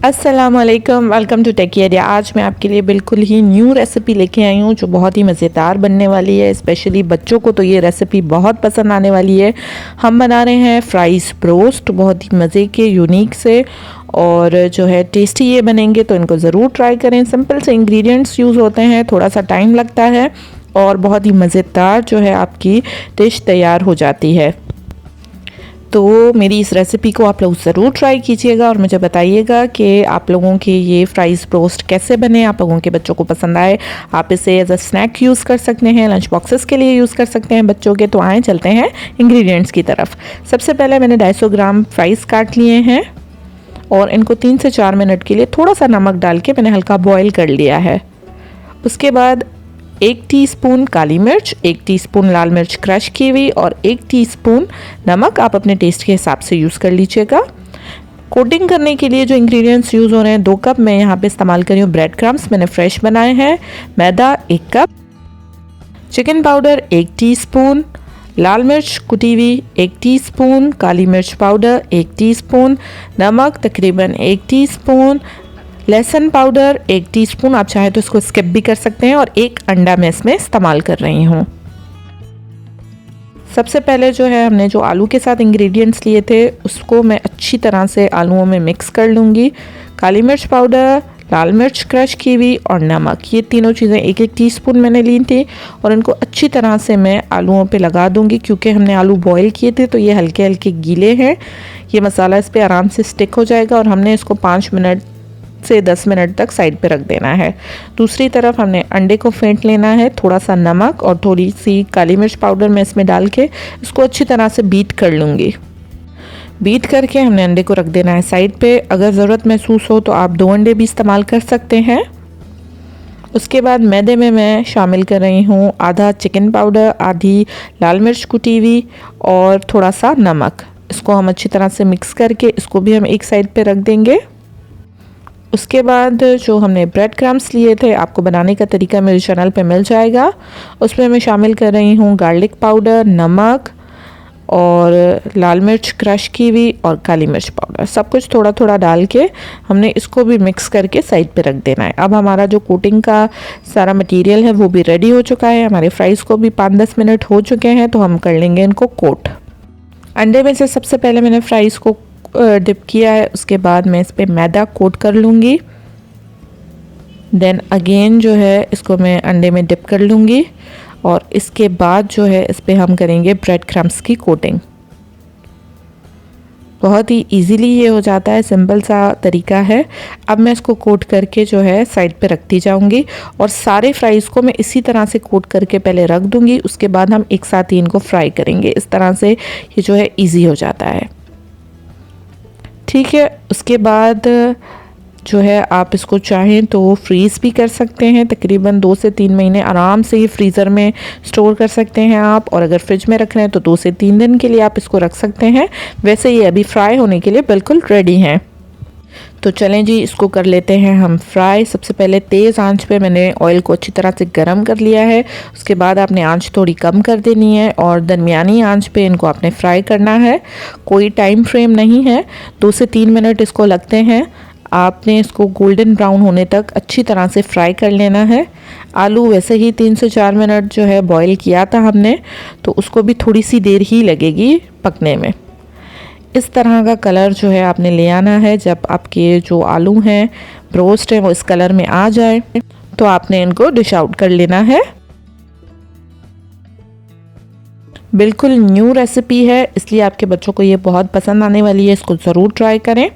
अस्सलामुअलैकुम, welcome to techy idea. आज मैं आपके लिए बिल्कुल ही न्यू रेसिपी लेके आई हूँ जो बहुत ही मज़ेदार बनने वाली है। स्पेशली बच्चों को तो ये रेसिपी बहुत पसंद आने वाली है। हम बना रहे हैं फ्राइज़ ब्रोस्ट, बहुत ही मज़े के यूनिक से और जो है टेस्टी ये बनेंगे, तो इनको ज़रूर ट्राई करें। सिंपल से इंग्रेडिएंट्स यूज़ होते हैं, थोड़ा सा टाइम लगता है और बहुत ही मज़ेदार जो है आपकी डिश तैयार हो जाती है। तो मेरी इस रेसिपी को आप लोग ज़रूर ट्राई कीजिएगा और मुझे बताइएगा कि आप लोगों के ये फ्राइज़ ब्रोस्ट कैसे बने, आप लोगों के बच्चों को पसंद आए। आप इसे एज अ स्नैक यूज़ कर सकते हैं, लंच बॉक्सेस के लिए यूज़ कर सकते हैं बच्चों के। तो आए चलते हैं इंग्रेडिएंट्स की तरफ। सबसे पहले मैंने 250 ग्राम फ्राइज़ काट लिए हैं और इनको 3 से 4 मिनट के लिए थोड़ा सा नमक डाल के मैंने हल्का बॉयल कर लिया है। उसके बाद 1 टीस्पून काली मिर्च, 1 टीस्पून लाल मिर्च क्रश की हुई और 1 टीस्पून नमक आप अपने टेस्ट के हिसाब से यूज़ कर लीजिएगा। कोटिंग करने के लिए जो इंग्रेडिएंट्स यूज़ हो रहे हैं, 2 कप मैं यहाँ पे इस्तेमाल कर रही हूँ ब्रेड क्रम्स, मैंने फ्रेश बनाए हैं। मैदा 1 कप, चिकन पाउडर 1 टीस्पून, लाल मिर्च कुटी हुई 1 टीस्पून, काली मिर्च पाउडर 1 टीस्पून, नमक तकरीबन 1 टीस्पून, लहसुन पाउडर 1 टीस्पून, आप चाहे तो इसको स्किप भी कर सकते हैं, और 1 अंडा मैं इसमें इस्तेमाल कर रही हूँ। सबसे पहले जो है हमने जो आलू के साथ इंग्रेडिएंट्स लिए थे उसको मैं अच्छी तरह से आलूओं में मिक्स कर लूँगी। काली मिर्च पाउडर, लाल मिर्च क्रश की हुई और नमक, ये तीनों चीज़ें 1-1 टीस्पून मैंने ली थी और इनको अच्छी तरह से मैं आलूओं पे लगा दूंगी। क्योंकि हमने आलू बॉईल किए थे तो ये हल्के हल्के गीले हैं, ये मसाला इस पर आराम से स्टिक हो जाएगा और हमने इसको 5 मिनट से 10 मिनट तक साइड पे रख देना है। दूसरी तरफ हमने अंडे को फेंट लेना है, थोड़ा सा नमक और थोड़ी सी काली मिर्च पाउडर मैं इसमें डाल के इसको अच्छी तरह से बीट कर लूँगी। बीट करके हमने अंडे को रख देना है साइड पे। अगर ज़रूरत महसूस हो तो आप 2 अंडे भी इस्तेमाल कर सकते हैं। उसके बाद मैदे में मैं शामिल कर रही हूँ आधा चिकन पाउडर, आधी लाल मिर्च कुटी हुई और थोड़ा सा नमक। इसको हम अच्छी तरह से मिक्स करके इसको भी हम एक साइड पे रख देंगे। उसके बाद जो हमने ब्रेड क्रम्स लिए थे, आपको बनाने का तरीका मेरे चैनल पे मिल जाएगा, उसमें मैं शामिल कर रही हूँ गार्लिक पाउडर, नमक और लाल मिर्च क्रश की हुई और काली मिर्च पाउडर। सब कुछ थोड़ा थोड़ा डाल के हमने इसको भी मिक्स करके साइड पे रख देना है। अब हमारा जो कोटिंग का सारा मटेरियल है वो भी रेडी हो चुका है। हमारे फ्राइज़ को भी 5-10 मिनट हो चुके हैं, तो हम कर लेंगे इनको कोट। अंडे में से सबसे पहले मैंने फ्राइज़ को डिप किया है, उसके बाद मैं इस पर मैदा कोट कर लूँगी। देन अगेन जो है इसको मैं अंडे में डिप कर लूँगी और इसके बाद जो है इस पर हम करेंगे ब्रेड क्रम्स की कोटिंग। बहुत ही इजीली ये हो जाता है, सिंपल सा तरीका है। अब मैं इसको कोट करके जो है साइड पे रखती जाऊंगी और सारे फ्राइज़ को मैं इसी तरह से कोट करके पहले रख दूंगी। उसके बाद हम एक साथ ही इनको फ्राई करेंगे। इस तरह से ये जो है इजी हो जाता है, ठीक है। उसके बाद जो है आप इसको चाहें तो फ्रीज़ भी कर सकते हैं, तकरीबन 2 से 3 महीने आराम से ये फ्रीज़र में स्टोर कर सकते हैं आप। और अगर फ्रिज में रख रहे हैं तो 2 से 3 दिन के लिए आप इसको रख सकते हैं। वैसे ये अभी फ्राई होने के लिए बिल्कुल रेडी हैं। तो चलें जी, इसको कर लेते हैं हम फ्राई। सबसे पहले तेज़ आंच पे मैंने ऑयल को अच्छी तरह से गर्म कर लिया है। उसके बाद आपने आंच थोड़ी कम कर देनी है और दरमियानी आंच पे इनको आपने फ्राई करना है। कोई टाइम फ्रेम नहीं है, 2 से 3 मिनट इसको लगते हैं। आपने इसको गोल्डन ब्राउन होने तक अच्छी तरह से फ्राई कर लेना है। आलू वैसे ही 3 से 4 मिनट जो है बॉईल किया था हमने, तो उसको भी थोड़ी सी देर ही लगेगी पकने में। इस तरह का कलर जो है आपने ले आना है। जब आपके जो आलू हैं ब्रोस्ट हैं वो इस कलर में आ जाए तो आपने इनको डिश आउट कर लेना है। बिल्कुल न्यू रेसिपी है, इसलिए आपके बच्चों को ये बहुत पसंद आने वाली है। इसको ज़रूर ट्राई करें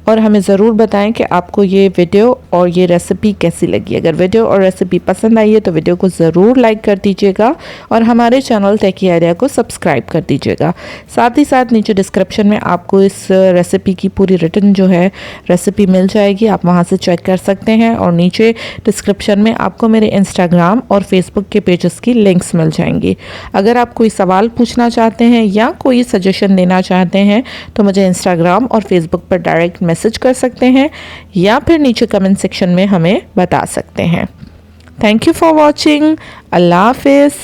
और हमें ज़रूर बताएं कि आपको ये वीडियो और ये रेसिपी कैसी लगी। अगर वीडियो और रेसिपी पसंद आई है तो वीडियो को ज़रूर लाइक कर दीजिएगा और हमारे चैनल टेकी आइडिया को सब्सक्राइब कर दीजिएगा। साथ ही साथ नीचे डिस्क्रिप्शन में आपको इस रेसिपी की पूरी रिटन जो है रेसिपी मिल जाएगी, आप वहाँ से चेक कर सकते हैं। और नीचे डिस्क्रिप्शन में आपको मेरे इंस्टाग्राम और फेसबुक के पेजेस की लिंक्स मिल जाएंगी। अगर आप कोई सवाल पूछना चाहते हैं या कोई सजेशन देना चाहते हैं तो मुझे इंस्टाग्राम और फेसबुक पर डायरेक्ट मैसेज कर सकते हैं या फिर नीचे कमेंट सेक्शन में हमें बता सकते हैं। Thank you for watching. अल्लाह हाफिज़।